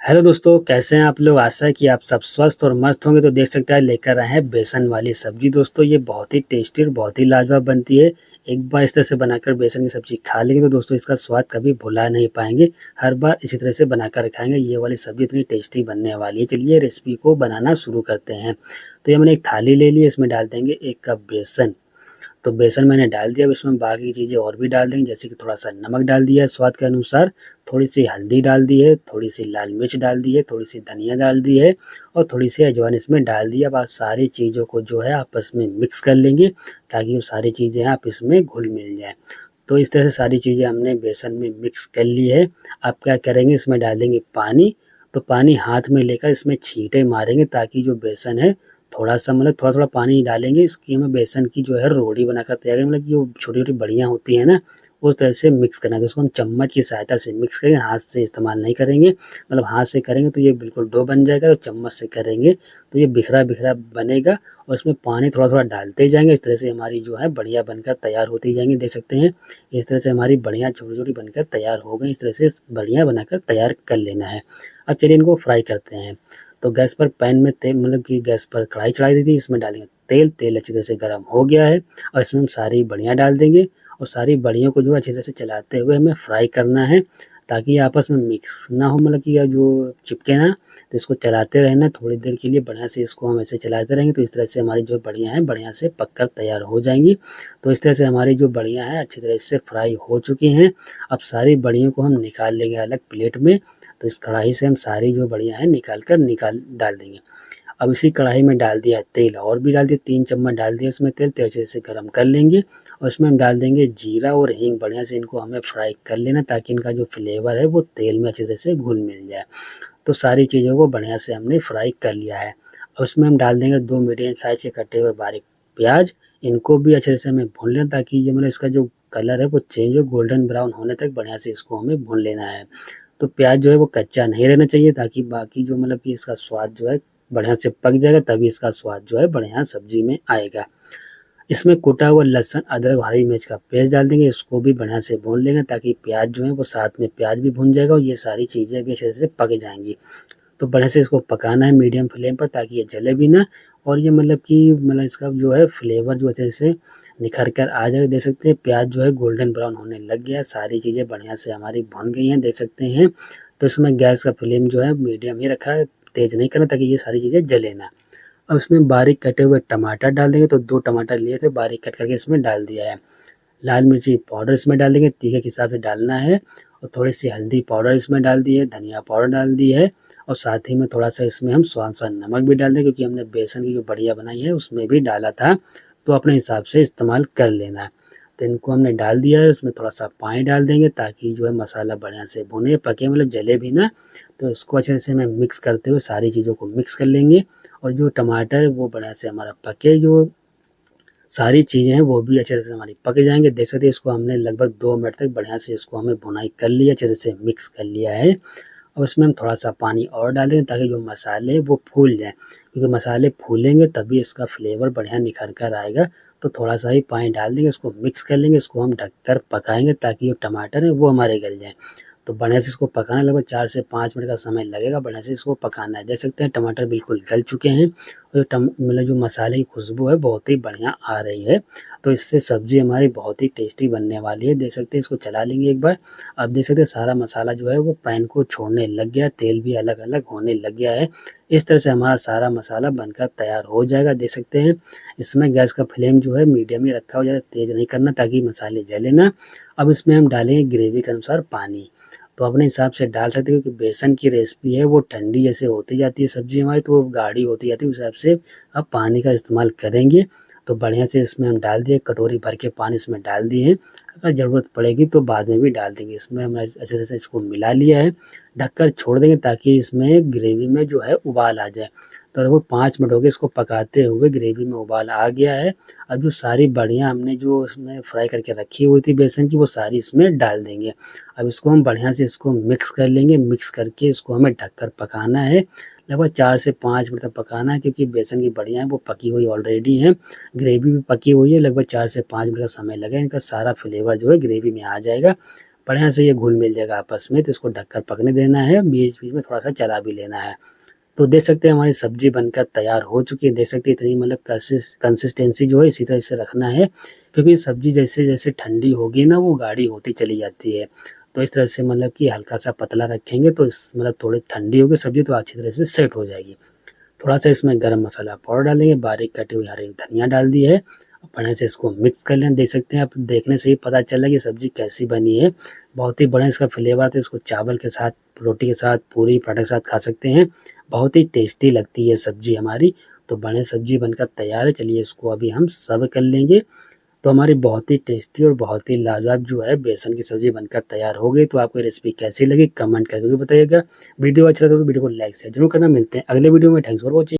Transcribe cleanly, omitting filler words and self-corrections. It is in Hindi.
हेलो दोस्तों, कैसे हैं आप लोग। आशा है कि आप सब स्वस्थ और मस्त होंगे। तो देख सकते हैं लेकर आए हैं बेसन वाली सब्जी। दोस्तों ये बहुत ही टेस्टी और बहुत ही लाजवाब बनती है। एक बार इस तरह से बनाकर बेसन की सब्जी खा लेंगे तो दोस्तों इसका स्वाद कभी भुला नहीं पाएंगे। हर बार इसी तरह से बनाकर खाएंगे। ये वाली सब्जी इतनी टेस्टी बनने वाली है। चलिए रेसिपी को बनाना शुरू करते हैं। तो ये मैंने एक थाली ले ली है, इसमें डाल देंगे 1 कप बेसन। तो बेसन मैंने डाल दिया। अब इसमें बाकी चीज़ें और भी डाल देंगे, जैसे कि थोड़ा सा नमक डाल दिया है स्वाद के अनुसार, थोड़ी सी हल्दी डाल दी है, थोड़ी सी लाल मिर्च डाल दी है, थोड़ी सी धनिया डाल दी है और थोड़ी सी अजवाइन इसमें डाल दिया। अब आप सारी चीज़ों को जो है आपस में मिक्स कर लेंगे ताकि वो सारी चीज़ें आप इसमें घुल मिल जाएँ। तो इस तरह से सारी चीज़ें हमने बेसन में मिक्स कर ली है। अब क्या करेंगे, इसमें डालेंगे पानी। तो पानी हाथ में लेकर इसमें छींटे मारेंगे ताकि जो बेसन है थोड़ा-सा मतलब थोड़ा-थोड़ा पानी डालेंगे। इसकी हमें बेसन की जो है रोटी बनाकर तैयार करेंगे, मतलब कि वो छोटी-छोटी बड़ियाँ होती हैं ना, उस तरह से मिक्स करना है। तो उसको हम चम्मच की सहायता से मिक्स करेंगे, हाथ से इस्तेमाल नहीं करेंगे। मतलब हाथ से करेंगे तो ये बिल्कुल डो बन जाएगा, तो चम्मच से करेंगे तो ये बिखरा-बिखरा बनेगा और इसमें पानी थोड़ा-थोड़ा डालते जाएँगे। इस तरह से हमारी जो है बढ़िया बनकर तैयार होती जाएँगी। देख सकते हैं इस तरह से हमारी बढ़िया छोटी-छोटी बनकर तैयार हो गई। इस तरह से बढ़िया बनाकर तैयार कर लेना है। अब चलिए इनको फ्राई करते हैं। तो गैस पर पैन में तेल मतलब कि गैस पर कढ़ाई चढ़ाई दी थी, इसमें डालेंगे तेल। तेल अच्छी तरह से गर्म हो गया है और इसमें हम सारी बड़ियाँ डाल देंगे और सारी बड़ियों को जो है अच्छी तरह से चलाते हुए हमें फ्राई करना है ताकि ये आपस में मिक्स ना हो, मतलब कि या जो चिपके ना। तो इसको चलाते रहना थोड़ी देर के लिए, बढ़िया से इसको हम ऐसे चलाते रहेंगे तो इस तरह से हमारी जो बड़ियाँ हैं बढ़िया से पककर तैयार हो जाएंगी। तो इस तरह से हमारी जो बड़ियाँ हैं अच्छी तरह से फ्राई हो चुकी हैं। अब सारी बड़ियों को हम निकाल लेंगे अलग प्लेट में। तो इस कढ़ाई से हम सारी जो बड़ियाँ हैं निकाल डाल देंगे। अब इसी कढ़ाई में डाल दिया तेल, और भी डाल दिया, 3 चम्मच डाल दिया इसमें तेल। तेल अच्छे से गरम कर लेंगे और इसमें हम डाल देंगे जीरा और हींग। बढ़िया से इनको हमें फ्राई कर लेना ताकि इनका जो फ्लेवर है वो तेल में अच्छी तरह से घुल मिल जाए। तो सारी चीज़ों को बढ़िया से हमने फ्राई कर लिया है। अब उसमें हम डाल देंगे 2 मीडियम साइज़ के कटे हुए बारीक प्याज। इनको भी अच्छे से हमें भून लेना ताकि ये मतलब इसका जो कलर है वो चेंज हो, गोल्डन ब्राउन होने तक बढ़िया से इसको हमें भून लेना है। तो प्याज जो है वो कच्चा नहीं रहना चाहिए ताकि बाकी जो मतलब कि इसका स्वाद जो है बढ़िया से पक जाएगा, तभी इसका स्वाद जो है बढ़िया सब्जी में आएगा। इसमें कुटा हुआ लहसुन, अदरक, हरी मिर्च का पेस्ट डाल देंगे। इसको भी बढ़िया से भून लेंगे ताकि प्याज जो है वो साथ में प्याज भी भून जाएगा और ये सारी चीज़ें भी अच्छे से पक जाएंगी। तो बढ़िया से इसको पकाना है मीडियम फ्लेम पर ताकि ये जले भी ना। और ये मतलब कि मतलब इसका जो है फ्लेवर जो अच्छे से निखर कर आ जाएगा। देख सकते हैं प्याज जो है गोल्डन ब्राउन होने लग गया है, सारी चीज़ें बढ़िया से हमारी भुन गई हैं, देख सकते हैं। तो इसमें गैस का फ्लेम जो है मीडियम ही रखा है, तेज़ नहीं करना ताकि ये सारी चीज़ें जले ना। अब इसमें बारीक कटे हुए टमाटर डाल देंगे। तो 2 टमाटर लिए थे, बारीक कट करके इसमें डाल दिया है। लाल मिर्ची पाउडर इसमें डाल देंगे, तीखे के हिसाब से डालना है। और थोड़ी सी हल्दी पाउडर इसमें डाल दी है, धनिया पाउडर डाल दी है और साथ ही में थोड़ा-सा इसमें हम स्वाद नमक भी डाल दें, क्योंकि हमने बेसन की जो बड़ियाँ बनाई है उसमें भी डाला था, तो अपने हिसाब से इस्तेमाल कर लेना है। तो इनको हमने डाल दिया है, इसमें थोड़ा-सा पानी डाल देंगे ताकि जो है मसाला बढ़िया से भुने, पके, मतलब जले भी ना। तो इसको अच्छे से हमें मिक्स करते हुए सारी चीज़ों को मिक्स कर लेंगे और जो टमाटर है वो बढ़िया से हमारा पके, जो सारी चीज़ें हैं वो भी अच्छे से हमारी पक जाएँगे। देख सकते हैं इसको हमने लगभग 2 मिनट तक बढ़िया से इसको हमें भुनाई कर लिया, अच्छे से मिक्स कर लिया है। अब इसमें हम थोड़ा-सा पानी और डालेंगे ताकि जो मसाले हैं वो फूल जाएँ, क्योंकि मसाले फूलेंगे तभी इसका फ्लेवर बढ़िया निखर कर आएगा। तो थोड़ा-सा ही पानी डाल देंगे, इसको मिक्स कर लेंगे, इसको हम ढककर पकाएँगे ताकि जो टमाटर है वो हमारे गल जाएँ। तो बढ़िया से इसको पकाना लगभग 4 से 5 मिनट का समय लगेगा, बढ़िया से इसको पकाना है। देख सकते हैं टमाटर बिल्कुल गल चुके हैं और मतलब जो मसाले की खुशबू है बहुत ही बढ़िया आ रही है। तो इससे सब्ज़ी हमारी बहुत ही टेस्टी बनने वाली है। देख सकते हैं इसको चला लेंगे एक बार। अब देख सकते हैं सारा मसाला जो है वो पैन को छोड़ने लग गया है, तेल भी अलग-अलग होने लग गया है। इस तरह से हमारा सारा मसाला बनकर तैयार हो जाएगा। देख सकते हैं इसमें गैस का फ्लेम जो है मीडियम ही रखा हो, ज़्यादा तेज़ नहीं करना ताकि मसाले जले ना। अब इसमें हम डालेंगे ग्रेवी के अनुसार पानी। तो अपने हिसाब से डाल सकते हो, क्योंकि बेसन की रेसिपी है वो ठंडी जैसे होती जाती है सब्ज़ी हमारी, तो वो गाढ़ी होती जाती है, उस हिसाब से आप पानी का इस्तेमाल करेंगे। तो बढ़िया से इसमें हम डाल दिए, कटोरी भर के पानी इसमें डाल दिए हैं। अगर ज़रूरत पड़ेगी तो बाद में भी डाल देंगे। इसमें हमने अच्छे तरह से इसको मिला लिया है, ढककर छोड़ देंगे ताकि इसमें ग्रेवी में जो है उबाल आ जाए। तो लगभग 5 मिनट हो गए इसको पकाते हुए, ग्रेवी में उबाल आ गया है। अब जो सारी बड़ियाँ हमने जो इसमें फ्राई करके रखी हुई थी बेसन की, वो सारी इसमें डाल देंगे। अब इसको हम बढ़िया से इसको मिक्स कर लेंगे, मिक्स करके इसको हमें ढककर पकाना है। लगभग 4 से 5 मिनट तक पकाना है, क्योंकि बेसन की बड़ियाँ हैं वो पकी हुई ऑलरेडी हैं, ग्रेवी भी पकी हुई है। लगभग 4 से 5 मिनट का समय लगेगा, इनका सारा फ्लेवर जो है ग्रेवी में आ जाएगा। बढ़िया से ये घुल मिल जाएगा आपस में। तो इसको ढककर पकने देना है, बीच-बीच में थोड़ा-सा चला भी लेना है। तो देख सकते हैं हमारी सब्जी बनकर तैयार हो चुकी है। देख सकते हैं इतनी मतलब कंसिस्टेंसी जो है इसी तरह से रखना है, क्योंकि सब्जी जैसे-जैसे ठंडी होगी ना वो गाढ़ी होती चली जाती है। तो इस तरह से मतलब कि हल्का-सा पतला रखेंगे तो इस मतलब थोड़ी ठंडी होगी सब्जी तो अच्छी तरह से सेट हो जाएगी। थोड़ा-सा इसमें गरम मसाला पाउडर डालेंगे, बारीक कटी हुई हरी धनिया डाल दी है। बढ़िया से इसको मिक्स कर लें। देख सकते हैं आप, देखने से ही पता चल रहा है कि सब्ज़ी कैसी बनी है। बहुत ही बढ़िया इसका फ्लेवर आता है, इसको चावल के साथ, रोटी के साथ, पूरी पराठे के साथ खा सकते हैं। बहुत ही टेस्टी लगती है सब्ज़ी हमारी। तो बढ़िया सब्ज़ी बनकर तैयार है। चलिए इसको अभी हम सर्व कर लेंगे। तो हमारी बहुत ही टेस्टी और बहुत ही लाजवाब जो है बेसन की सब्ज़ी बनकर तैयार हो गई। तो आपको ये रेसिपी कैसी लगी कमेंट करके ज़रूर बताइएगा। वीडियो अच्छा लगा तो वीडियो को लाइक शेयर ज़रूर करना। मिलते हैं अगले वीडियो में। Thanks for watching.